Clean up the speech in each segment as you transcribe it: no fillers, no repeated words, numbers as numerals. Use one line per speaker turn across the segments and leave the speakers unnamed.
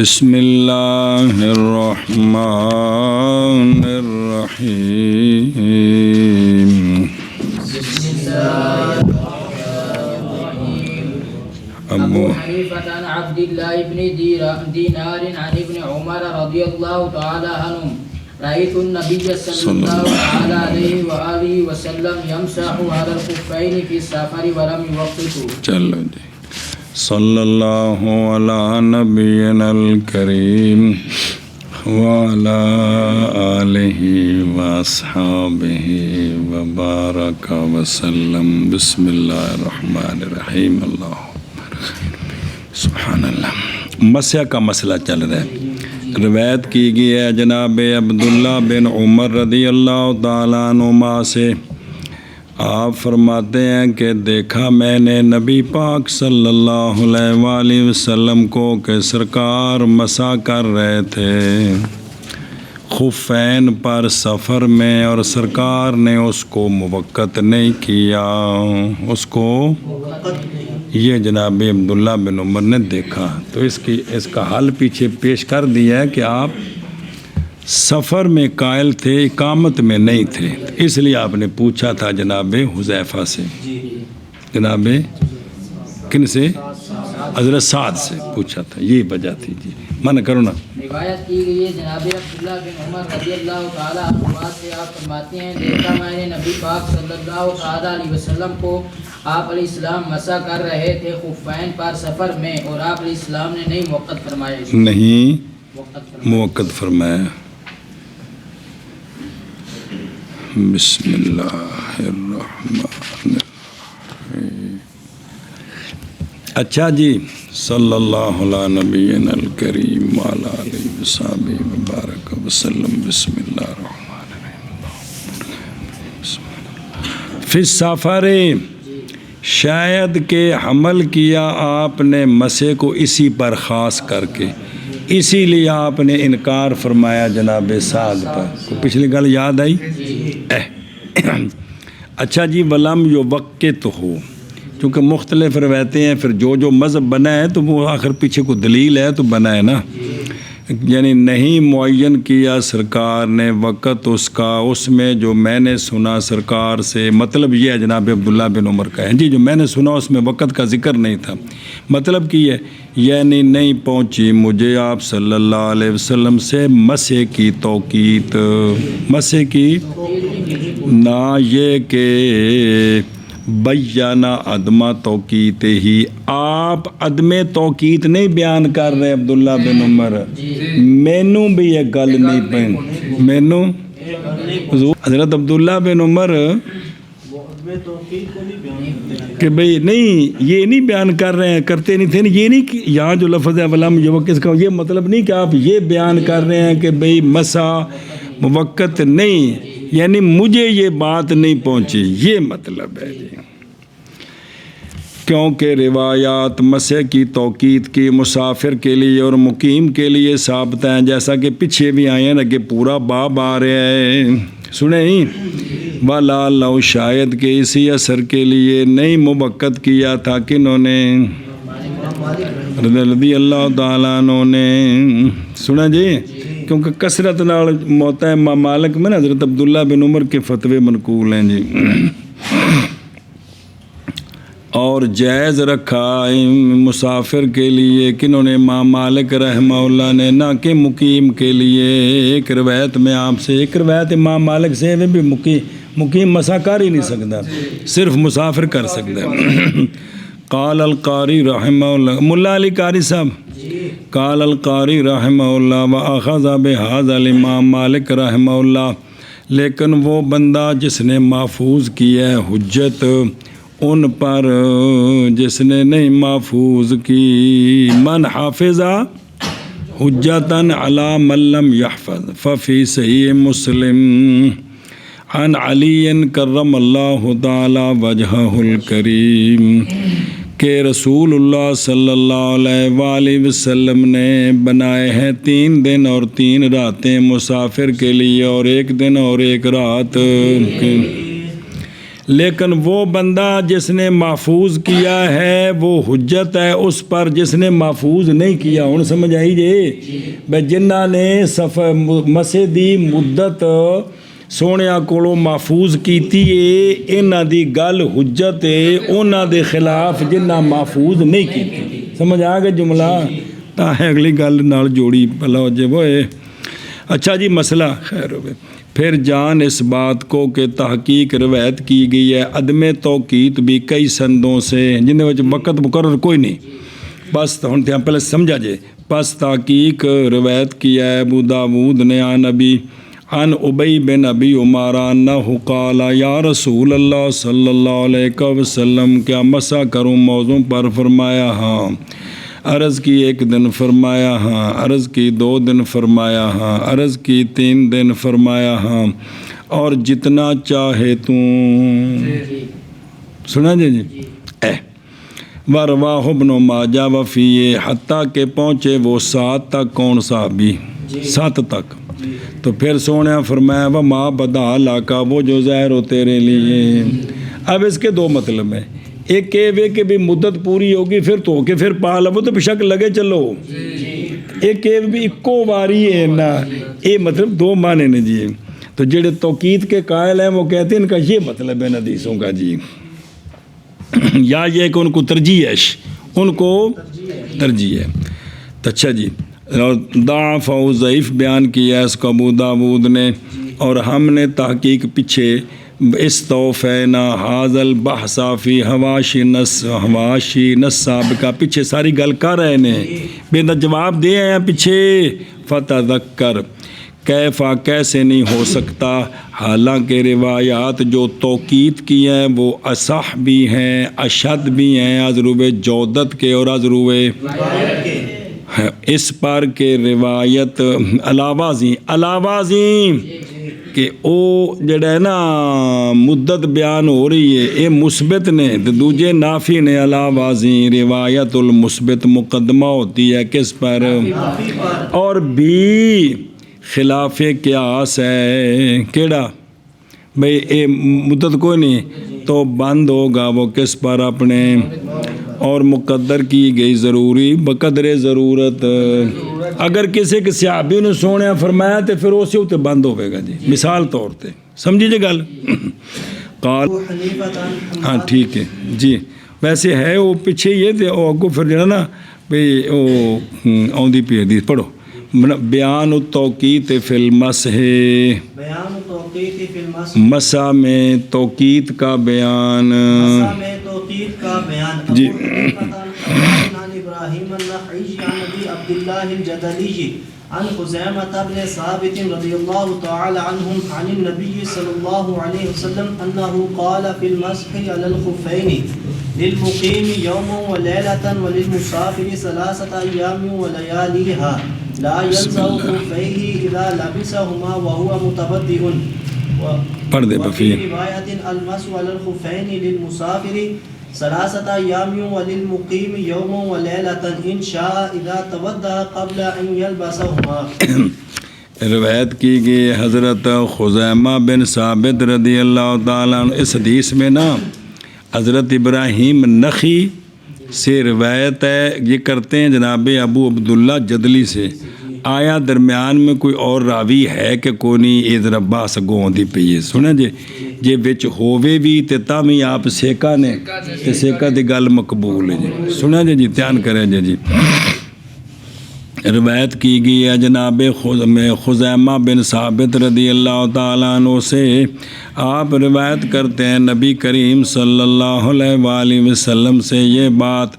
بسم اللہ الرحمن الرحیم
ابو حنیفہ عن عبد اللہ بن دینار عن ابن عمر رضی اللہ تعالی عنہ رأيت النبي صلى الله عليه وآله وسلم يمسح على الخفين في السفر ولم يوقته.
چلو جی صلی اللہ علی نبینا الکریم وعلی آلہ واصحابہ وبارک وسلم. بسم اللہ الرحمن الرحیم. اللہ سبحان اللہ. مسح کا مسئلہ چل رہا ہے. روایت کی گئی ہے جناب عبداللہ بن عمر رضی اللہ تعالیٰ عنہما سے. آپ فرماتے ہیں کہ دیکھا میں نے نبی پاک صلی اللہ علیہ وآلہ وسلم کو کہ سرکار مسح کر رہے تھے خفین پر سفر میں، اور سرکار نے اس کو موقت نہیں کیا. اس کو یہ جناب عبداللہ بن عمر نے دیکھا تو اس کا حل پیچھے پیش کر دیا ہے کہ آپ سفر میں قائل تھے، اقامت میں نہیں تھے. اس لیے آپ نے پوچھا تھا جناب حذیفہ سے. جناب کن سے؟ حضرت سعد سے پوچھا تھا، یہی وجہ تھی. جی منع کرو نا.
روایت کی گئی ہے جناب عبداللہ بن عمر رضی اللہ تعالیٰ عنہ سے. آپ فرماتے ہیں دیکھا میں نے نبی پاک صلی اللہ تعالیٰ علیہ وسلم کو آپ علیہ السلام مسح کر رہے تھے خفین پر سفر میں، اور آپ علیہ السلام نے نہیں موقت فرمایا.
نہیں موقت فرمایا. بسم اللہ الرحمن الرحیم. اچھا جی صلی اللہ علیہ نبینا الکریم وعلی آلہ وصحبہ وبارک وسلم. بسم اللہ الرحمن الرحیم. فی السفر، شاید کہ حمل کیا آپ نے مسح کو اسی پر خاص کر کے، اسی لیے آپ نے انکار فرمایا جناب سعد پر. کو پچھلی گل یاد آئی؟ اچھا جی ولم یوقت ہو، چونکہ مختلف روایتیں ہیں، پھر جو مذہب بنا ہے تو وہ آخر پیچھے کو دلیل ہے تو بنا ہے نا. یعنی نہیں معین کیا سرکار نے وقت اس کا، اس میں جو میں نے سنا سرکار سے. مطلب یہ ہے جناب عبداللہ بن عمر کا ہے جی، جو میں نے سنا اس میں وقت کا ذکر نہیں تھا. مطلب کی ہے یعنی نہیں پہنچی مجھے آپ صلی اللہ علیہ وسلم سے مسح کی توقیت. مسح کی نہ یہ کہ بیانہ عدم توقیت ہی، آپ عدم توقیت نہیں بیان کر رہے عبداللہ بن عمر. مینوں بھی یہ گل نہیں پہن، مینوں حضرت عبداللہ بن عمر کہ بھئی نہیں یہ نہیں بیان کر رہے ہیں، کرتے نہیں تھے. یہ نہیں کہ یہاں جو لفظ ہے ولم یوقت کا یہ مطلب نہیں کہ آپ یہ بیان کر رہے ہیں کہ بھئی مسح موقت نہیں، یعنی مجھے یہ بات نہیں پہنچی، یہ مطلب ہے جی. کیونکہ روایات مسح کی توقیت کی مسافر کے لیے اور مقیم کے لیے ثابت ہیں، جیسا کہ پیچھے بھی آئے ہیں نا کہ پورا باب آ رہا ہے. سنیں ہی والا لو، شاید کہ اسی اثر کے لیے نہیں موقت کیا تھا کنہوں نے؟ رضی اللہ تعالیٰ عنہ نے. سنا جی کیونکہ کثرت نال موتا امام مالک میں نا حضرت عبداللہ بن عمر کے فتوے منقول ہیں جی. اور جائز رکھا مسافر کے لیے کنہوں نے؟ امام مالک رحمہ اللہ نے، نہ کہ مقیم کے لیے. ایک روایت میں آپ سے، ایک روایت امام مالک سے بھی مقیم مسح کر ہی نہیں سکتا، صرف مسافر کر سکتا ہے. قال القاری رحمہ اللہ، ملا علی قاری صاحب، قال القاری رحمہ اللہ واخذ بهذا الامام مالک رحمہ اللہ. لیکن وہ بندہ جس نے محفوظ کیا ہے حجت ان پر جس نے نہیں محفوظ کی. من حافظہ حجتاً علی من لم یحفظ ففی صحیح مسلم عن علی کرم اللہ تعالی وجہہ الکریم کہ رسول اللہ صلی اللہ علیہ وآلہ وسلم نے بنائے ہیں 3 دن اور 3 راتیں مسافر کے لیے، اور 1 دن اور 1 رات. لیکن وہ بندہ جس نے محفوظ کیا ہے وہ حجت ہے اس پر جس نے محفوظ نہیں کیا. ہن سمجھ آئی جی بھئی جنہاں نے مسے دی مدت سونیا کولوں محفوظ کیتی ہے انہاں دی گل حجت ہے انہاں دے خلاف جنہاں محفوظ نہیں کیتی. سمجھ آ گیا جملہ؟ تا ہے اگلی گل نال جوڑی بھلا ہو جے ہوئے. اچھا جی مسئلہ خیر ہوئے. پھر جان اس بات کو کہ تحقیق روایت کی گئی ہے عدم توقیت بھی کئی سندوں سے جن وچ وقت مقرر کوئی نہیں. بس ہن تے پہلے سمجھا جے. پس تحقیق روایت کیا ہے ابو داود نے عن ابی بن ابی عمارہ انہ قال یا رسول اللہ صلی اللہ علیہ وسلم کیا مسح کروں موضوع پر؟ فرمایا ہاں. عرض کی 1 دن؟ فرمایا ہاں. عرض کی 2 دن؟ فرمایا ہاں. عرض کی 3 دن؟ فرمایا ہاں. اور جتنا چاہے تو سنا جی ورواہ ابن ماجہ وفیہ حتیٰ کہ پہنچے وہ 7 تک. کون صحابی؟ 7 تک. تو پھر سونے فرمایا وما بدا لاکا وہ جو ظاہر ہو تیرے لیے. اب اس کے 2 مطلب ہیں. ایک یہ کہ بھی مدت پوری ہوگی پھر تو کہ پھر پا لو تو بشک لگے چلو. ایک یہ بھی اکو واری ہے نا یہ مطلب 2 معنی نے جی. تو جڑے توقید کے قائل ہیں وہ کہتے ہیں ان کا یہ مطلب ہے حدیثوں کا جی یا یہ کہ ان کو ترجیح ہے ان کو ترجیح ہے. تو اچھا جی ضعف و ضعیف بیان کیا اس کو ابو داود نے اور ہم نے تحقیق پیچھے استوفینا حاض البحث فی حواشی نصاب کا پیچھے ساری گل کر رہے ہیں بے جواب دے آئے ہیں پیچھے. فتذکر کیفا کیسے نہیں ہو سکتا حالانکہ روایات جو توقید کی ہیں وہ اصح بھی ہیں اشد بھی ہیں ازروب جودت کے اور ازروب اس پر کہ روایت علاوازیں کہ او جڑا ہے نا مدت بیان ہو رہی ہے یہ مثبت نے تو دوجے نافی نے. علاوازیں روایت المثبت مقدمہ ہوتی ہے کس پر؟ اور بھی خلاف قیاس ہے کیڑا بھئی اے مدت کوئی نہیں تو بند ہوگا وہ کس پر اپنے اور مقدر کی گئی ضروری بقدر ضرورت. اگر کسی کے صحابی نے سونے فرمایا تو پھر اسی ہوتے بند ہوئے گا جی مثال طور پہ سمجھی جی گل. قال ہاں ٹھیک ہے جی. ویسے ہے وہ پیچھے یہ تھے وہ اگو پھر جڑا نا بھئی وہ آندی پی حدیث پڑھو بیان التوقیت فی المسح مسح میں توقیت کا بیان جی.
ابراہیم النخعی عن ابی عبداللہ الجدلی عن خزیمة بن ثابت رضی اللہ تعالی عنہم عن النبی صلی اللہ علیہ وسلم انہو قال فی المسح علی الخفین للمقیم یوم ولیلة وللمسافر 3 ایام ولیالیہا لا ينزع خفیہ اذا لبسہما وهو متودع. وفي رواية المسح على الخفين للمسافر 3 أيام وللمقيم يوم وليلة إن شاء إذا تودع قبل أن يلبسهما.
روایت کی گئی حضرت خزیمہ بن ثابت رضی اللہ تعالیٰ عنہ. اس حدیث میں نا حضرت ابراہیم نخعی سے روایت ہے یہ کرتے ہیں جناب ابو عبداللہ جدلی سے. آیا درمیان میں کوئی اور راوی ہے کہ کوئی نہیں یہ ذرا باس اگوں آتی پی ہے سنیں جے وچ ہووے بھی تے تاں بھی آپ سیکا نے تے سیکا دی گل مقبول ہے جی. سنیں جی دھیان کریں جی. روایت کی گئی ہے جناب خزیمہ بن ثابت رضی اللہ تعالیٰ عنہ سے. آپ روایت کرتے ہیں نبی کریم صلی اللہ علیہ وآلہ وسلم سے یہ بات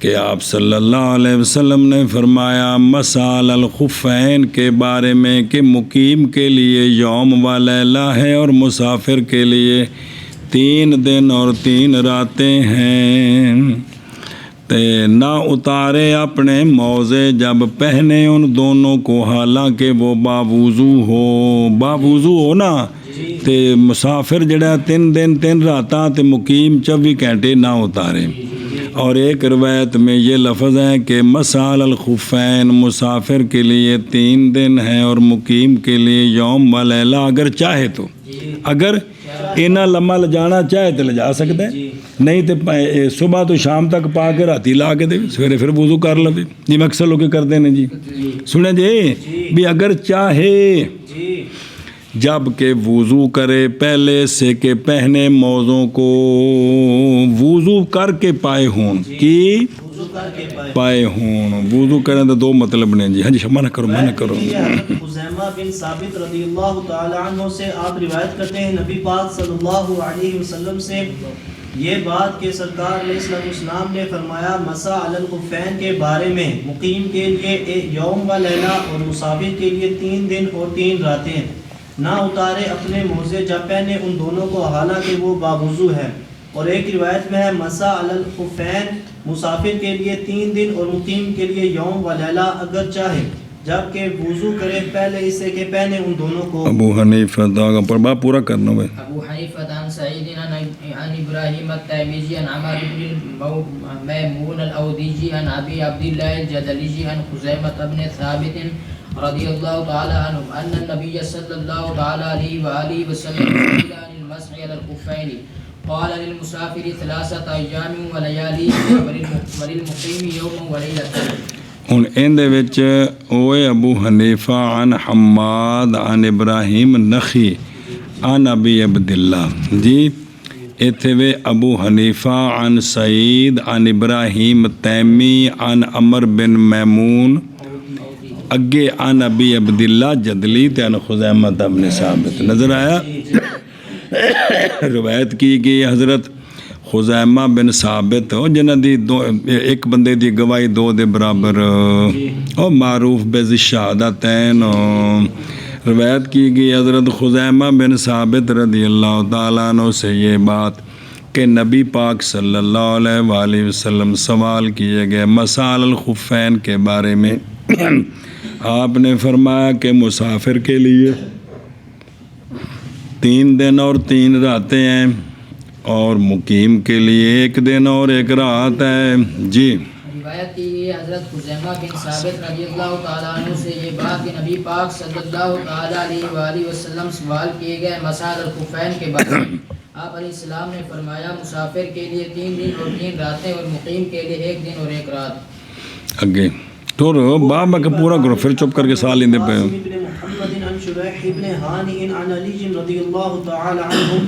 کہ آپ صلی اللہ علیہ وسلم نے فرمایا مسال الخفین کے بارے میں کہ مقیم کے لیے یوم و لیلہ ہے اور مسافر کے لیے 3 دن اور 3 راتیں ہیں. نہ اتارے اپنے موزے جب پہنے ان دونوں کو حالانکہ وہ باوضو ہو نا تے مسافر جڑا 3 دن 3 راتاں تے مقیم 24 گھنٹے نہ اتارے. اور ایک روایت میں یہ لفظ ہے کہ مسال الخفین مسافر کے لیے 3 دن ہیں اور مقیم کے لیے یوم و لیلہ اگر چاہے تو. اگر ਇੰਨਾ ਲੰਮਾ ਲਿਜਾਣਾ ਚਾਹੇ ਤੇ ਲਿਜਾ ਸਕਦਾ ਹੈ, ਨਹੀਂ ਤੇ ਸਵੇਰ ਤੋਂ ਸ਼ਾਮ ਤੱਕ ਪਾ ਕੇ ਰਾਤੀ ਲਾ ਕੇ ਦੇ ਸਵੇਰੇ ਫਿਰ ਵਜ਼ੂ ਕਰ ਲਵੇ, ਜਿਵੇਂ ਅਕਸਰ ਲੋਕ ਕਰਦੇ ਨੇ ਜੀ। ਸੁਣਿਆ ਜੀ ਵੀ ਅਗਰ ਚਾਹੇ جب کہ وضو کرے پہلے سے کہ پہنے موزوں کو وضو کر کے پائے ہون کی پائے ہون، وضو کریں تو دو مطلب نے جی۔ ہاں جی منع کرو منع کرو۔
خزیمہ بن ثابت رضی اللہ تعالی عنہ سے آپ روایت کرتے ہیں نبی پاک صلی اللہ علیہ وسلم سے یہ بات کہ سرکار علیہ السلام نے فرمایا مسح علی الخفین کے بارے میں، مقیم کے لیے یوم و لیلہ اور مسافر کے لیے 3 دن اور 3 راتیں، نہ اتارے اپنے موزے جب پہنے ان دونوں کو حالانکہ وہ باوضو ہے۔ اور ایک روایت میں ہے مسح علی الخفین مسافر کے لیے 3 دن اور مقیم کے لیے یوم و لیلہ اگر چاہے، جبکہ وضو کرے پہلے اس سے کہ پہنے ان دونوں کو۔
ابو حنیفہ دا پر باب پورا کرنا ہے۔
ابو حنیفہ عن سعید عن ابراہیم التیمیزی عن عمر بن میمون الاودیجی عن ابی عبداللہ الجدلیجی عن خزیمہ بن ثابت رضی اللہ تعالی عنہ ان النبی صلی اللہ تعالی علیہ وآلہ وسلم قال عن المسح على الخفین قال للمسافر 3 ایام ولیالیہم وللمقیم یوم ولیلۃ۔
ہن ان دے وچ اوے ابو حنیفہ عن حماد عن ابراہیم نخی عن ابی عبداللہ جی، ایتھے وے ابو حنیفہ عن سعید عن ابراہیم تیمی عن عمر بن میمون اگے عن ابی عبداللہ جدلی تے عن خزیمہ بن ثابت نظر آیا۔ روایت کی گئی حضرت خزیمہ بن ثابت جنہ دی ایک بندے دی گواہی 2 دے برابر اور معروف بالشہادتین۔ روایت کی گئی حضرت خزیمہ بن ثابت رضی اللہ تعالیٰ عنہ سے یہ بات کہ نبی پاک صلی اللہ علیہ وآلہ وسلم سوال کیے گئے مسح علی الخفین کے بارے میں، آپ نے فرمایا کہ مسافر کے لیے 3 دن اور 3 راتیں ہیں اور مقیم کے لیے 1 دن اور 1 رات ہے جی۔
روایت کی گئی حضرت خزیمہ بن ثابت رضی اللہ تعالیٰ عنہ سے یہ بات کہ نبی پاک صلی اللہ تعالیٰ علیہ وآلہ وسلم سوال کیے گئے مسح علی الخفین کے بارے میں، آپ علیہ السلام نے فرمایا مسافر کے لیے 3 دن اور 3 راتیں اور مقیم کے لیے 1 دن اور 1 رات۔
اگے تو باب کا پورا کرو پھر چپ کر کے سال لیندے پہ۔
محمد عن شريح بن هانئ عن علي رضي الله تعالى عنهم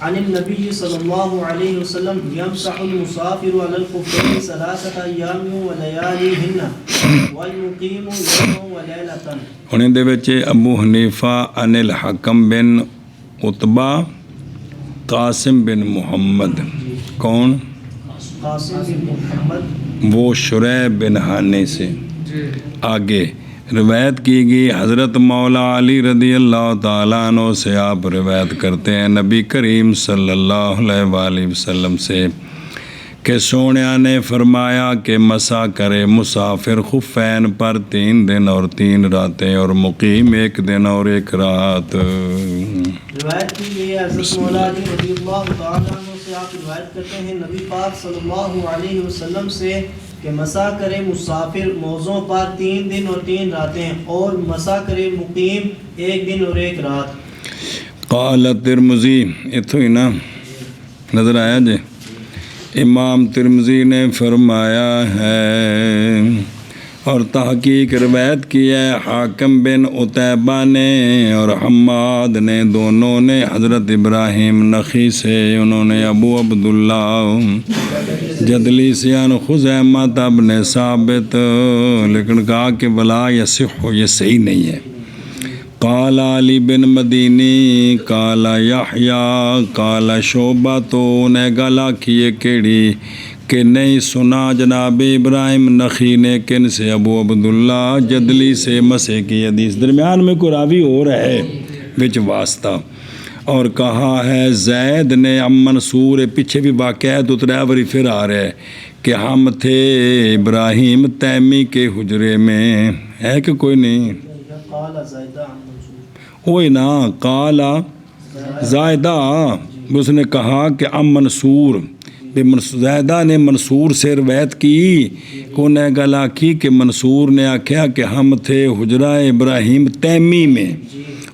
عن النبي صلى الله عليه وسلم يمسح المسافر على الخفين 3 أيام ولياليهن والمقيم يوم وليلة۔
انہیں دے وچ ابو حنیفہ عن الحکم بن عتبہ قاسم بن محمد، کون؟
قاسم بن محمد،
وہ شریح بن ہانی سے۔ آگے روایت کی گئی حضرت مولا علی رضی اللہ تعالیٰ عنہ سے، آپ روایت کرتے ہیں نبی کریم صلی اللہ علیہ وآلہ وسلم سے کہ سونیا نے فرمایا کہ مسح کرے مسافر خفین پر 3 دن اور 3 راتیں اور مقیم 1 دن اور 1 رات۔
روایت کی گئی ہے حضرت مولا علی رضی اللہ تعالیٰ عنہ سے، آپ روایت کرتے ہیں نبی پاک صلی اللہ علیہ وسلم سے کہ مسح کرے مسافر موزوں پر 3 دن اور 3 راتیں اور مسح کرے مقیم 1 دن اور 1 رات۔
قال ترمذی، اتھو ہی نا نظر آیا جی، امام ترمذی نے فرمایا ہے اور تحقیق روایت کی ہے حاکم بن عتیبہ نے اور حماد نے، دونوں نے حضرت ابراہیم نخی سے، انہوں نے ابو عبداللہ جدلی سے عن خزیمہ بن ثابت، لیکن کہا کہ بلا یصح، یہ صحیح نہیں ہے۔ قال علی بن مدینی قال یحییٰ قال شعبہ، تو انہیں گلا کیے کیڑی کہ نہیں سنا جناب ابراہیم نخی نے کن سے؟ ابو عبداللہ جدلی سے مسح کی حدیث، درمیان میں کوئی راوی اور ہے وچ واسطہ، اور کہا ہے زید نے ام منصور، پیچھے بھی واقعہ تو 3 باری پھر آ رہا ہے کہ ہم تھے ابراہیم تیمی کے حجرے میں، ہے کہ کوئی نہیں؟ وہی نا قال زائدہ، اس نے کہا کہ ام منصور، زیدہ نے منصور سے روایت کی، انہیں گلا کی کہ منصور نے آکھیا کہ ہم تھے حجرہ ابراہیم تیمی میں،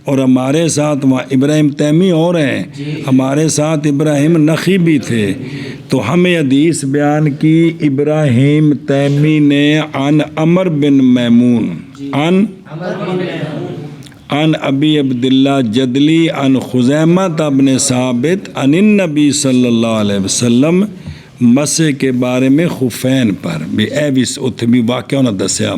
اور ہمارے ساتھ وہاں ابراہیم تیمی اور ہیں، ہمارے ساتھ ابراہیم نخی بھی تھے. تو ہمیں حدیث بیان کی ابراہیم تیمی نے عن عمر بن میمون عن ابی عبداللہ جدلی عن خزیمہ ابن ثابت عن النبی صلی اللہ علیہ وسلم مسح کے بارے میں خفین پر بھی اے بھی اتھے بھی واقعہ نہ دسیا.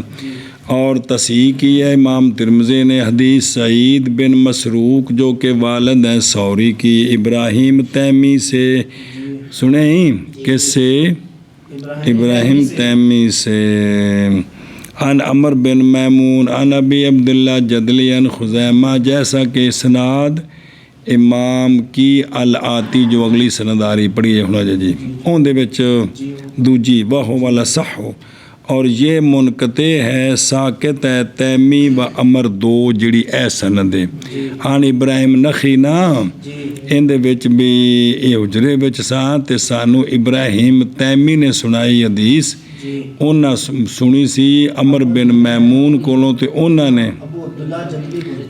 اور تصحیح کی ہے امام ترمذی نے حدیث سعید بن مسروق جو کہ والد ہیں ثوری کی ابراہیم تیمی سے. سنیں کس سے؟ ابراہیم تیمی سے. عن عمر بن میمون عن ابی عبداللہ جدلی عن خزیمہ، جیسا کہ اسناد امام کی الآتی جو اگلی سند آ رہی پڑھی ہے ہونا جی اون دے وچ دوجی وہو والا صح ہو، اور یہ منقطع ہے ساکت ہے تیمی و عمر دو جڑی اے سند ہے. عن ابراہیم نخی نا ان دے وچ بھی یہ حجرے وچ ساں تے سانو ابراہیم تیمی نے سنائی حدیث. انہاں سنی سی عمر بن میمون کولوں تے انہاں نے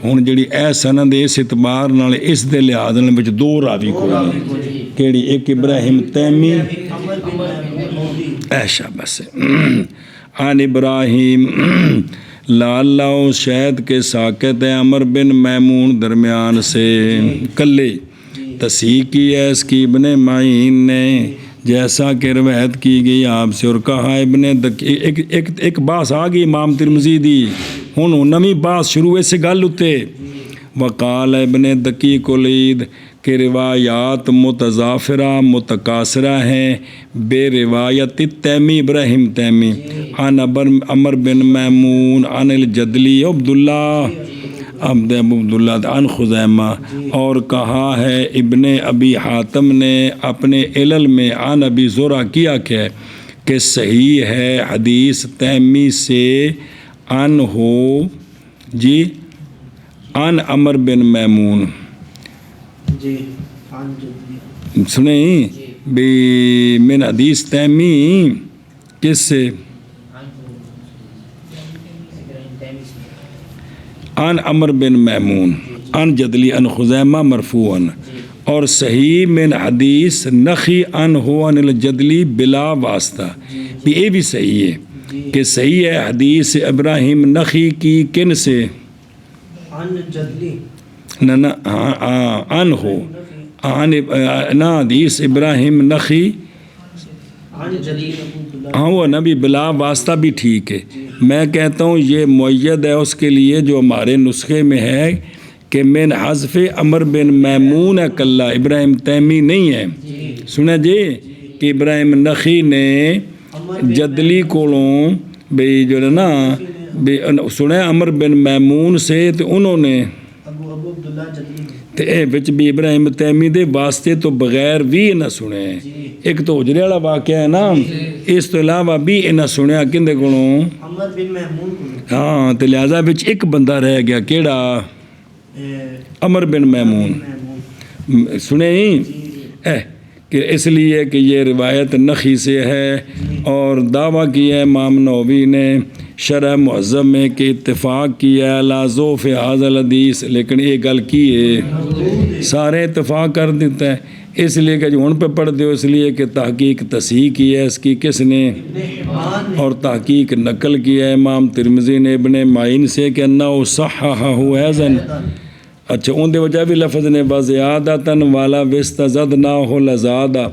ہن جڑی اے سند اس اعتبار نال اس دے لحاظ نال وچ دو راوی کوئی کیڑی ایک ابراہیم تیمی ایشا بس عن ابراہیم لعلہ شاید کے ساکت ہے عمر بن میمون درمیان سے کلے. تصحیح کی ہے اس کی ابن معین نے جیسا کہ روایت کی گئی آپ سے. اور کہا ابن ایک باس آ گئی امام ترمذی دی ہن نویں باس شروع سے گل اتے. وقال ابن دقیق العید کہ روایات متضافرہ متقاصرہ ہیں بے روایت تیمی ابراہیم تیمی عن عمر بن میمون عن الجدلی عبداللہ عن خزیمہ. اور کہا ہے ابن ابی حاتم نے اپنے علل میں عن ابی زرع کیا کہ صحیح ہے حدیث تیمی سے عن ہو جی عن عمر بن میمون سنیں بھی من حدیث تیمی کس سے عن عمر بن میمون عن جدلی عن خزیمہ مرفوعاً. اور صحیح من حدیث نخی عن ہو عن الجدلی بلا واسطہ بھی یہ بھی صحیح ہے کہ صحیح ہے حدیث ابراہیم نخی کی کن سے نہ عن ہو نہ حدیث ابراہیم نخی ہاں وہ نبی بلا واسطہ بھی ٹھیک ہے. میں کہتا ہوں یہ معید ہے اس کے لیے جو ہمارے نسخے میں ہے کہ من حذف عمر بن میمون کلہ ابراہیم تیمی نہیں ہے. سنا جی کہ ابراہیم نخی نے جدلی کولوں بھئی جو ہے نا سنے عمر بن میمون سے تو انہوں نے تے اے وچ بھی ابراہیم تیمی دے واسطے تو بغیر بھی نہ سنے. ایک تو حجرے والا واقعہ ہے نا اس تو علاوہ بھی نہ سنیا کندے کولوں ہاں تے لہذا وچ ایک بندہ رہ گیا کیڑا عمر بن میمون سنے اے کہ اس لیے کہ یہ روایت نخی سے ہے. اور دعویٰ کیا ہے امام نووی نے شرح معظم میں کہ اتفاق کیا ہے علی ضعف ھذا الحدیث، لیکن یہ گل کی ہے سارے اتفاق کر دیتا ہے اس لیے کہ جو ان پہ پڑھ دیو اس لیے کہ تحقیق تصحیح کی ہے اس کی کس نے اور تحقیق نقل کیا ہے امام ترمذی نے ابن معین سے کہ انہو صححہ ایضاً. اچھا ان دے وجہ بھی لفظ نے وزیادتاً والا وستزدناہ لزادہ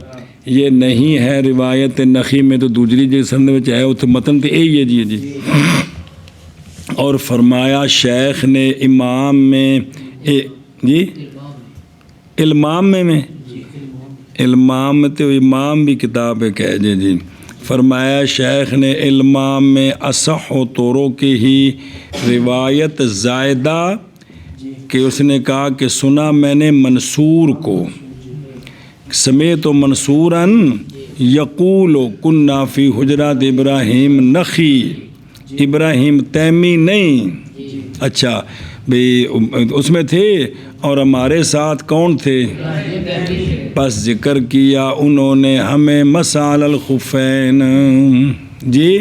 یہ نہیں ہے روایت نخی میں تو دوسری جو سند میں ہے وہ تو متن تو یہی ہے جی. اور فرمایا شیخ نے امام میں جی المام میں المام تو امام بھی کتاب ہے کہہ جی. فرمایا شیخ نے المام میں اصح و طوروں کی ہی روایت زائدہ کہ اس نے کہا کہ سنا میں نے منصور کو سمیت منصوراً یقول کننا فی حجرات ابراہیم نخی ابراہیم تیمی نہیں. اچھا بھئی اس میں تھے اور ہمارے ساتھ کون تھے بس ذکر کیا انہوں نے ہمیں مسال الخفین جی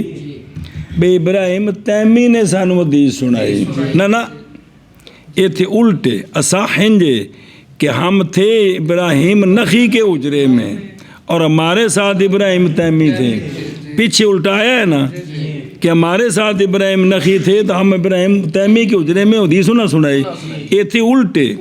بھئی ابراہیم تیمی نے سانو حدیث سنائی نہ یہ تھے الٹے اسا ہنجے کہ ہم تھے ابراہیم نخی کے اجرے میں اور ہمارے ساتھ ابراہیم تیمی تھے. پیچھے الٹایا ہے نا کہ ہمارے ساتھ ابراہیم نخی تھے تو ہم ابراہیم تیمی کے اجرے میں حدیث نہ سنائی. یہ تھے الٹے.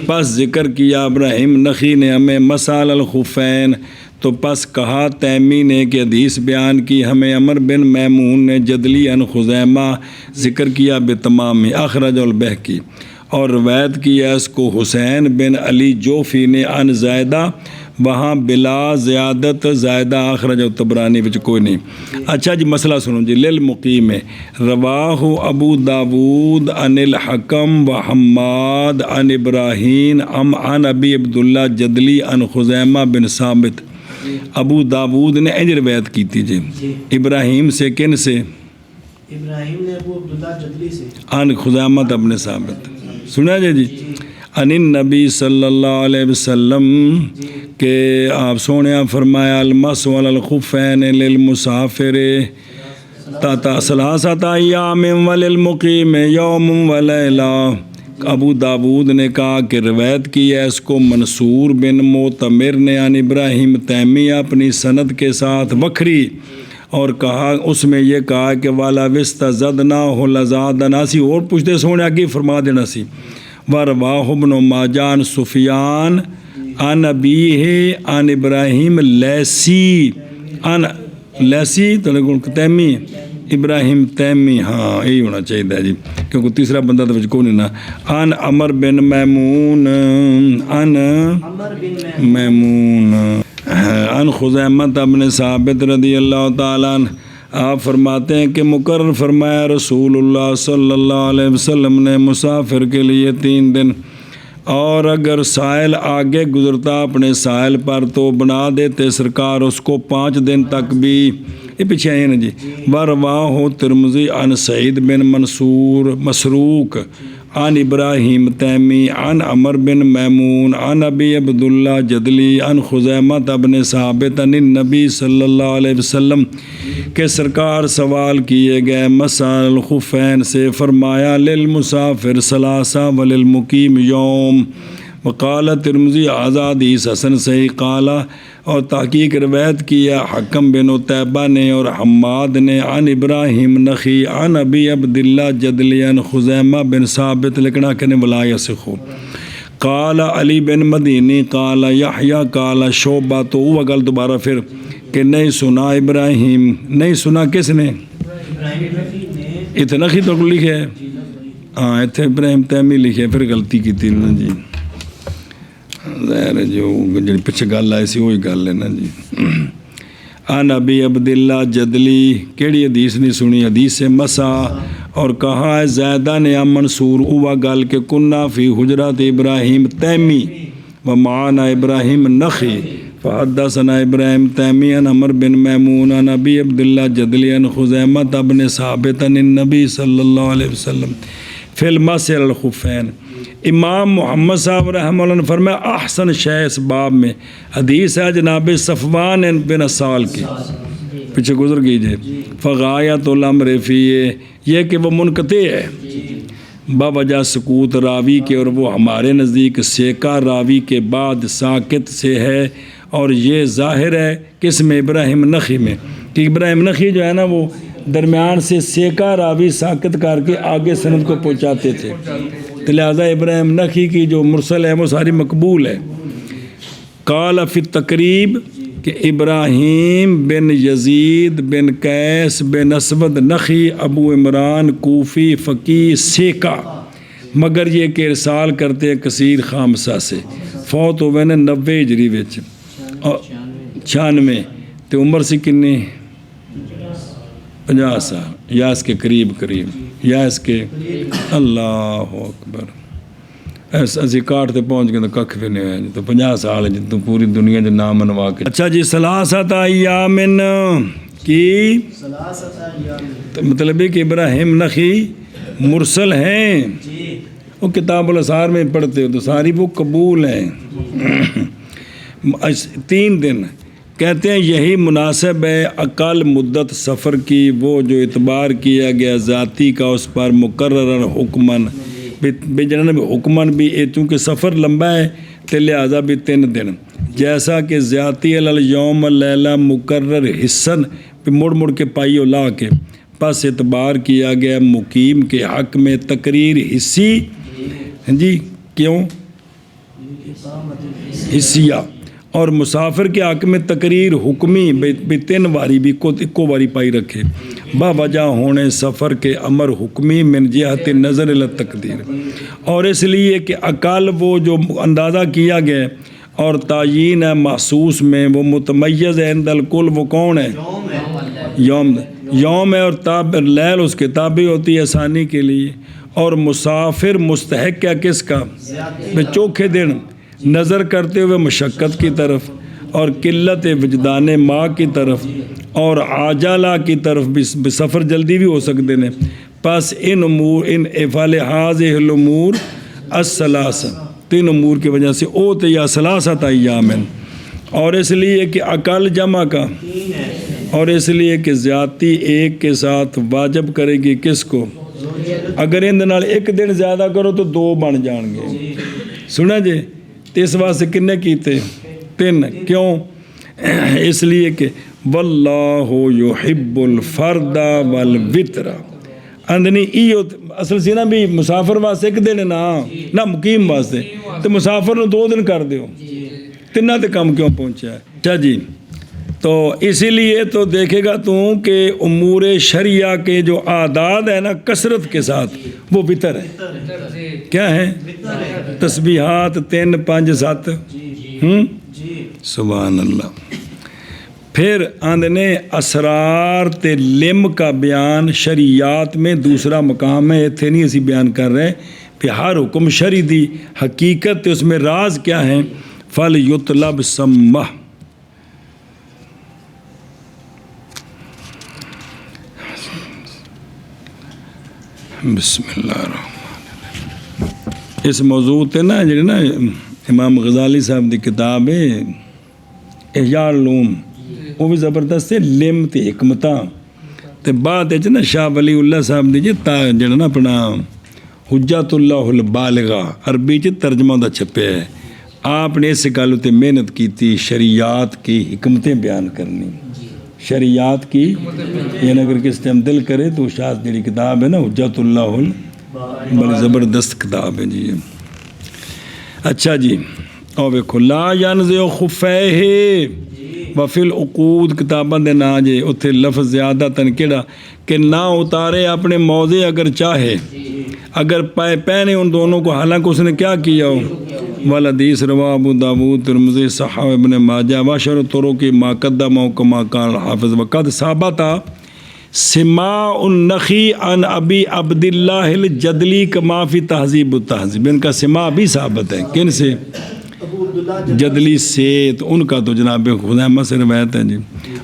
پس ذکر کیا ابراہیم نخی نے ہمیں مسال الخفین، تو پس کہا تیمی نے کہ حدیث بیان کی ہمیں عمر بن میمون نے جدلی عن خزیمہ ذکر کیا بتمامی اخرج البہقی، اور روایت کیا اس کو حسین بن علی جوفی نے عن زائدہ، وہاں بلا زیادت زائدہ اخرج الطبرانی وچ کوئی نہیں. اچھا جی مسئلہ سنو جی. للمقیم رواہ ابو داود عن الحکم و حماد عن ابراہیم عن ابی عبداللہ جدلی عن خزیمہ بن ثابت. ابو داود نے انج روایت کی تھی جی ابراہیم سے، کن سے؟
ابراہیم نے ابو عبداللہ جدلی سے
عن خزیمہ بن ثابت. سنا جی عن النبی صلی اللہ علیہ وسلم کہ آپ سونیا فرمایا المسح علی الخفین للمسافر ثلاثۃ ایام وللمقیم یوم ولیلہ. ابو داود نے کہا کہ روایت کی ہے اس کو منصور بن معتمر نے عن ابراہیم تیمیہ اپنی سند کے ساتھ وکھری، اور کہا اس میں یہ کہا کہ والا وستزدناہ لزادنا سی، اور پوچھتے سونے آگے فرما دینا سی. ورواہ ابن ماجہ عن سفیان عن ابیہ عن ابراہیم لیسی عن لیسی تیمی ابراہیم تیمی. ہاں یہی ہونا چاہیے جی کیونکہ تیسرا بندہ تو کو نہیں نا. عن عمر بن میمون عن میمون عن خزیمہ بن ثابت رضی اللہ تعالیٰ عنہ. آپ فرماتے ہیں کہ مقرر فرمایا رسول اللہ صلی اللہ علیہ وسلم نے مسافر کے لیے 3 دن، اور اگر سائل آگے گزرتا اپنے سائل پر تو بنا دیتے سرکار اس کو 5 دن تک بھی. یہ پیچھے آئے نا جی. ورواہ ترمذی عن سعید بن منصور مسروق عن ابراہیم تیمی عن عمر بن میمون عن ابی عبداللہ جدلی عن خزیمہ بن ثابت عن النبی صلی اللہ علیہ وسلم کہ سرکار سوال کیے گئے مسح الخفین سے، فرمایا للمسافر ثلاثہ وللمقیم یوم. وقال ترمذی ھذا حدیث حسن صحیح. قال اور تحقیق روایت کیا حکم بن عتیبہ نے اور حماد نے عن ابراہیم نخی عن ابی عبداللہ جدلی عن خزیمہ بن ثابت لکھنا کہنے ولا یسخو. قال علی بن مدینی قال یحییٰ قال شعبہ. تو وہ گل دوبارہ پھر کہ نہیں سنا ابراہیم، نہیں سنا کس نے؟ اتنا نخی تو لکھے ہے، ہاں اتنے ابراہیم تیمی لکھے، پھر غلطی کی تھی نا جی. ظاہر ہے جو جی پچھے گل آئی سی وہی گل ہے نا جی. عن ابی عبداللہ جدلی کیڑی حدیث نہیں سنی؟ حدیث سے مسا. اور کہا ہے زیدہ نے منصور ہوا گل کہ کنہ فی حجرات ابراہیم تیمی و معانا ابراہیم نخی فحدثنا ابراہیم تیمی عن عمر بن میمون عن ابی عبداللہ جدلی عن خزیمہ بن ثابت عن النبی صلی اللہ علیہ وسلم فی المسح علی الخفین. امام محمد صاحب رحمہ اللہ نے فرمایا احسن شے اس باب میں حدیث ہے جناب صفوان بن اسال کی، پیچھے گزر گیجئے. فغایت الامر فی یہ کہ وہ منقطع ہے بوجہ سکوت راوی کے، اور وہ ہمارے نزدیک سیکا راوی کے بعد ساکت سے ہے. اور یہ ظاہر ہے کس میں؟ ابراہیم نخی میں، کہ ابراہیم نخی جو ہے نا وہ درمیان سے سیکا راوی ساکت کر کے آگے سند کو پہنچاتے تھے، تو لہٰذا ابراہیم نخی کی جو مرسل ہے وہ ساری مقبول ہے. قال فی التقریب کہ ابراہیم بن یزید بن قیس بن اسود نخی ابو عمران کوفی فقی سیکا، مگر یہ کہ ارسال کرتے کثیر خامسہ سے. فوت ہوئے نے 90 ہجری وچ، 96 تے عمر سی کنی 50 سال یا اس کے قریب یا اس کے اللہ اکبر اسی کاٹ تے پہنچ کے تو ککھ بھی نہیں ہویا تو 50 سال تو پوری دنیا جو نام منوا کے. اچھا جی ثلاثۃ ایام کی مطلب ہے کہ ابراہیم نخی مرسل ہیں، وہ کتاب الاثار میں پڑھتے ہو تو ساری وہ قبول ہیں. 3 دن کہتے ہیں یہی مناسب ہے اقل مدت سفر کی، وہ جو اعتبار کیا گیا ذاتی کا اس پر مقرر حکمن، بھی جنہوں نے حکمن بھی چونکہ سفر لمبا ہے تو لہٰذا بھی 3 دن جیسا کہ زیادتی الیوم لیلہ مقرر حصن بھی مڑ کے پائیو لا کے پس اعتبار کیا گیا مقیم کے حق میں تقریر حصی جی کیوں حصیہ اور مسافر کے حق میں تقریر حکمی بھی 3 واری بھی کو واری پائی رکھے با وجہ ہونے سفر کے امر حکمی من جہت نظر التقدیر اور اس لیے کہ اقل وہ جو اندازہ کیا گیا اور تعین ہے محسوس میں وہ متمیز ہے عند الکل وہ کون ہے یوم ہے اور تاب لیل اس کے تابع ہوتی ہے آسانی کے لیے اور مسافر مستحق ہے کس کا چوکھے دن نظر کرتے ہوئے مشقت کی طرف اور قلت وجدان ماں کی طرف اور عاجلہ کی طرف بھی سفر جلدی بھی ہو سکتے ہیں پس ان امور ان افعال الامور الثلاثہ 3 امور کی وجہ سے اوت یا ثلاثت ایام اور اس لیے کہ اقل جمع کا اور اس لیے کہ زیادتی ایک کے ساتھ واجب کرے گی کس کو اگر ان نال 1 دن زیادہ کرو تو 2 بن جان گے سنا جی اس واسطے کنے کیتے 3 کیوں اس لیے کہ واللہ یحب الفرد والوتر اندنی ایو اصل سی نا بھی مسافر واسطے 1 دن نہ مقیم واسطے تو مسافر نو 2 دن کر دیو 3 تے کم کیوں پہنچا ہے اچھا جی تو اسی لیے تو دیکھے گا تو کہ امور شریعہ کے جو اعداد ہے نا کثرت کے ساتھ وہ وتر ہے کیا ہے تسبیحات 3 5 7 سبحان اللہ پھر آندنے اسرار تے لم کا بیان شریعات میں دوسرا مقام ہے اتنے نہیں اسی بیان کر رہے کہ ہر حکم شرعی دی حقیقت اس میں راز کیا ہے فل یطلب سمہ بسم اللہ الرحمن الرحیم اس موضوع تے نا جڑی نا امام غزالی صاحب دی کتاب ہے احیاء العلوم وہ بھی زبردست ہے لم تے حکمتاں تے بعد وچ نا شاہ ولی اللہ صاحب دی جڑا نا اپنا حجت اللہ البالغہ عربی چ ترجمہ دا چھپیا ہے آپ نے اس گل تے محنت کیتی شریعات کی حکمتیں بیان کرنی شریعات کی یعنی اگر کس ٹائم دل کرے تو شاہ جڑی کتاب ہے نا حجت اللہ بڑی زبردست کتاب ہے جی اچھا جی اور ویکھو لا ینزع خفیہ وفی العقود کتاباں دے نا جے اتھے لفظ زیادہ تن کیڑا کہ نہ اتارے اپنے موضع اگر چاہے اگر پہنے ان دونوں کو حالانکہ اس نے کیا کیا ہو والحدیث روا ابو داود ترمذی صحاح ابن ماجہ واشر طرق ما قدم کما قال حافظ وقد ثابت سماع النخی عن ابی عبداللہ الجدلی کما فی تہذیب التہذیب ان کا سماع بھی ثابت ہے کن سے جدلی سے تو ان کا تو جناب خزیمہ سے روایت ہے جی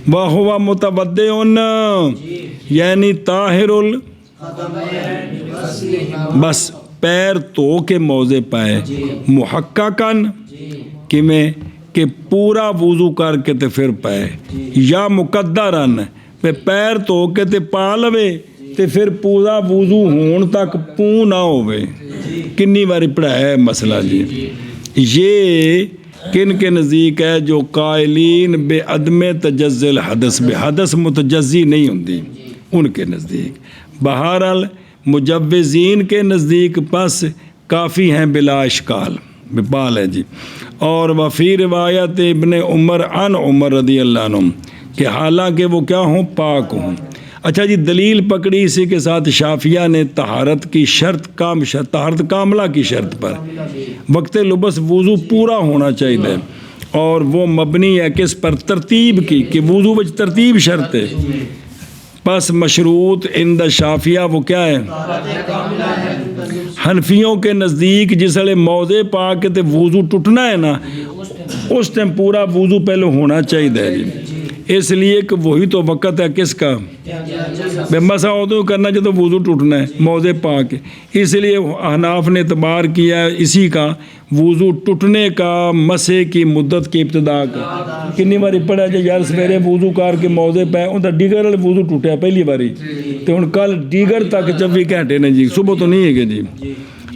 وَهُوَ مُتَوَدِّعٌ یعنی طاہر بس پیر تو کے موضع پائے محققاً کہ میں کہ پورا وضو کر کے تے پھر پائے یا مقدراً پہ پیر تو کے تے پا لوے تے پھر پورا وضو ہون تک پوں نہ ہوئے کنی باری پڑھایا ہے مسئلہ جی یہ کن کے نزدیک ہے جو قائلین بے عدم تجزی الحدث بے حدث متجزی نہیں ہوندی ان کے نزدیک بہرحال مجوزین کے نزدیک پس کافی ہیں بلا اشکال بپال ہے جی اور وفی روایت ابن عمر عن عمر رضی اللہ عنہ کہ حالانکہ وہ کیا ہوں پاک ہوں اچھا جی دلیل پکڑی اسی کے ساتھ شافعیہ نے طہارت کی شرط طہارت کاملہ کی شرط پر وقت لبس وضو پورا ہونا چاہیے اور وہ مبنی ہے کس پر ترتیب کی کہ وضو وچ ترتیب شرط ہے پس مشروط عند شافعیہ وہ کیا ہے حنفیوں کے نزدیک جس والے موضع پا کے تے وضو ٹوٹنا ہے نا اس ٹائم پورا وضو پہلے ہونا چاہیے جی اس لیے کہ وہی تو وقت ہے کس کا بے مسا ادو کرنا جب وضو ٹوٹنا ہے موضع پا کے اس لیے احناف نے اعتبار کیا اسی کا وضو ٹوٹنے کا مسے کی مدت کی ابتدا کا کنی باری پڑھا جائے یار سویرے وضو کر کے موضع پہ ان کا ڈیگر والے وضو ٹوٹیا پہلی باری تو ہن کل ڈیگر تک 24 گھنٹے نے جی صبح تو نہیں ہے کہ جی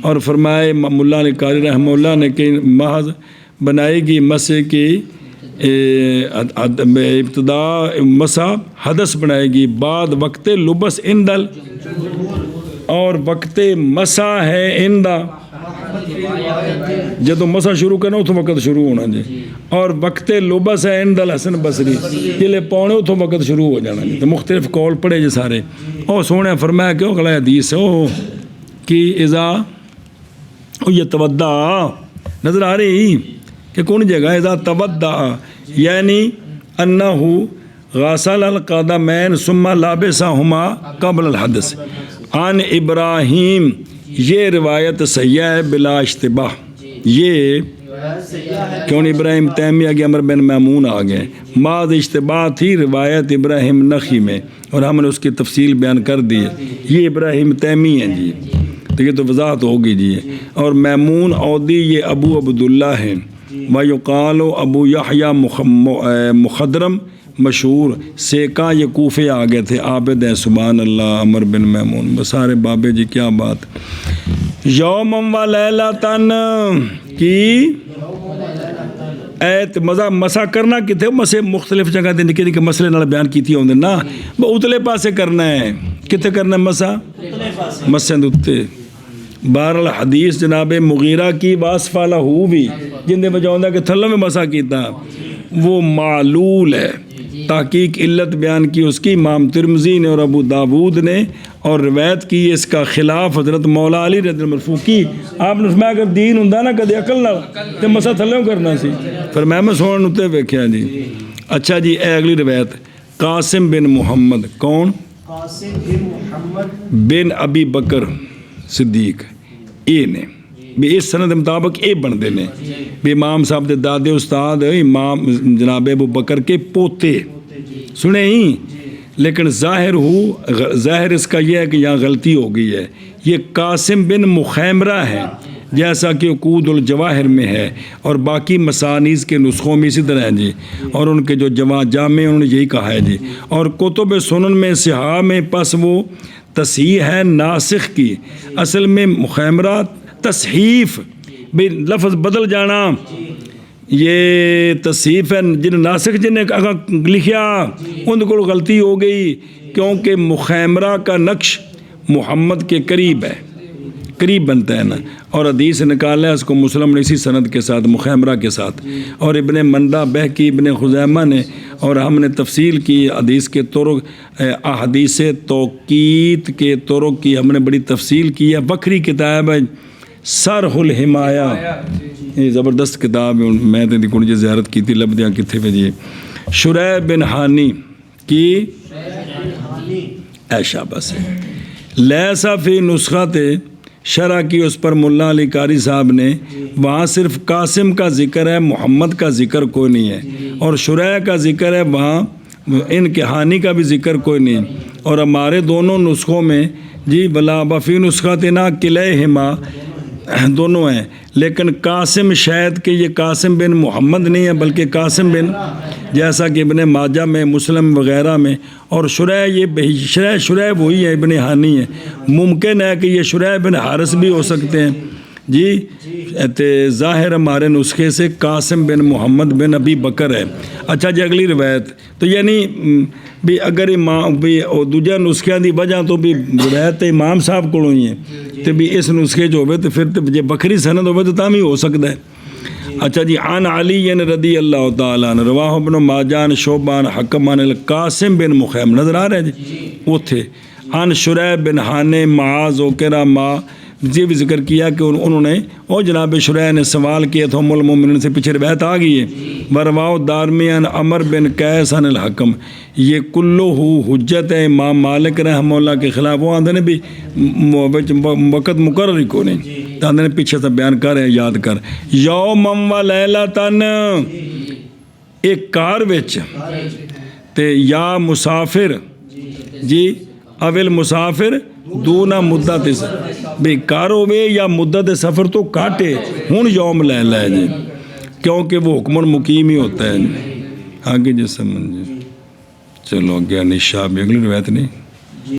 اور فرمائے ملا علی قاری رحمہ اللہ نے کہ محض بنائے گی مسح کی ابتدا مسح حدث بنائے گی، بعد وقت لبس اندل، اور وقت مسح ہے اندہ جدو مسح شروع کرنا اتوں وقت شروع ہونا جی، اور وقت لبس ہے اندل حسن بصری جلے پونے اتوں وقت شروع ہو جانا جی۔ تو مختلف قول پڑھے جی سارے، او سونے فرمایا کہ اگلا حدیث ہے او کہ اذا یہ تودع نظر آ رہی کہ کون جگہ اذا تودع یعنی انہو غسل القدمین ثم لابسہما قبل الحدث عن ابراہیم، یہ روایت صحیح ہے بلا اشتباہ، یہ کیوں ابراہیم تیمی آگے عمر بن میمون آگئے، بعض اشتباہ تھی روایت ابراہیم نخی میں اور ہم نے اس کی تفصیل بیان کر دی ہے، یہ ابراہیم تیمی ہیں جی، تو یہ تو وضاحت ہوگی جی، اور میمون عودی یہ ابو عبداللہ ہیں، وَيُقَالُ ابو یحییٰ مخدرم مشہور سیکا، یہ کوفے آگے تھے، عابد ہیں سبحان اللہ عمر بن میمون، بسارے بابے جی کیا بات۔ یوم و لیلتن کی ایت مسا کرنا کتنے مسے مختلف جگہ دے نکے نکے مسئلے نال بیان کیتی ہوندے نا، وہ اتلے پاسے کرنا ہے، کتنے کرنا ہے مسا مسے دے بہرحال حدیث جناب مغیرہ کی واسفہ لہو بھی جن دے وجہ ہوندہ کہ تھلوں میں مسا کیتا وہ معلول ہے، تحقیق علت بیان کی اس کی امام ترمذی نے اور ابو داود نے، اور روایت کی اس کا خلاف حضرت مولا علی رضی اللہ عنہ مرفوع کی، آپ نے فرمایا اگر دین ہوندا نا کدے عقل نال تے مسا تھلوں کرنا سی، فرمایا میں سونے تے ویکھیا جی۔ اچھا جی اے اگلی روایت قاسم بن محمد، کون؟
قاسم بن محمد
بن ابی بکر صدیق، اے نے بھی اس سند مطابق اے بندے نے بھی امام صاحب دے دادے استاد امام جناب ابو بکر کے پوتے سنے ہی، لیکن ظاہر اس کا یہ ہے کہ یہاں غلطی ہو گئی ہے، یہ قاسم بن مخیمرہ ہے جیسا کہ عقود الجواہر میں ہے اور باقی مسانیز کے نسخوں میں اسی طرح ہیں جی، اور ان کے جو جامع انہوں نے یہی کہا ہے جی، اور کتب سنن میں صحاح میں پس وہ تصحیح ہے ناسخ کی، اصل میں مخیمرہ تصحیف بھی لفظ بدل جانا، یہ تصحیف ہے جن ناسخ جن نے لکھیا ان کو غلطی ہو گئی، کیونکہ مخیمرہ کا نقش محمد کے قریب ہے، قریب بنتا ہے نا، اور حدیث نکالا ہے اس کو مسلم نے اسی سند کے ساتھ مخیمرہ کے ساتھ، اور ابن مندہ بہقی ابن خزیمہ نے، اور ہم نے تفصیل کی حدیث کے طرق احادیث توقیت کے طرق کی ہم نے بڑی تفصیل کی ہے، بکری کتاب ہے سرح الحمایہ، یہ زبردست کتاب ہے، میں نے دیکھو جی زیارت کی تھی لبدیاں کتھے پہ جی، شریح بن حانی کی ایشا بس ہے، لیسا فی نسخت شرح کی اس پر ملا علی قاری صاحب نے، وہاں صرف قاسم کا ذکر ہے، محمد کا ذکر کوئی نہیں ہے، اور شریح کا ذکر ہے، وہاں ان کے حانی کا بھی ذکر کوئی نہیں، اور ہمارے دونوں نسخوں میں جی بلا بفی نسختنا کلیہما دونوں ہیں، لیکن قاسم شاید کہ یہ قاسم بن محمد نہیں ہے بلکہ قاسم بن، جیسا کہ ابن ماجہ میں مسلم وغیرہ میں، اور شریح یہ شریح وہی ہے ابن حانی ہے، ممکن ہے کہ یہ شریح بن حارث بھی ہو سکتے ہیں جی، ظاہر ہمارے نسخے سے قاسم بن محمد بن ابی بکر ہے۔ اچھا جی اگلی روایت تو یعنی بھی اگر امام بھی دوجا نسخیاں دی وجہ تو بھی روایت امام صاحب کو ہوئی ہیں تو بھی اس نسخے جو ہوئے تو پھر تو جی بکری سند ہوئے تو تاں بھی ہو سکتا ہے۔ اچھا جی عن علی رضی اللہ تعالیٰ عنہ رواہ ابن ماجان شعبان حکمان القاسم بن مخیم، نظر آ رہے ہیں جی وہ تھے، عن شریح بن حانے معاذ وکرہ ما، یہ بھی ذکر کیا کہ انہوں نے اور جناب شریح نے سوال کیا تھا ام المومنین سے، پیچھے روایت آ گئی ہے، ورواؤ دارمی عن عمر بن قیس عن الحکم، یہ کلو حجت ہے امام مالک رحمہ اللہ کے خلاف، وہ آندھے نے بھی وقت مقرر کو نہیں، تو آندھے نے پیچھے سے بیان کر رہے ہیں یاد کر، یوم و لیلتن ایک کار وچ تے یا مسافر جی اول مسافر دونا مدت بے کار ہوئے یا مدت سفر تو کاٹے، ہون یوم لیلہ ہے جی، کیونکہ وہ حکمن مقیم ہی ہوتا ہے آگے جس سمجھے۔ چلو گیا نشاب اگلی روایت نہیں۔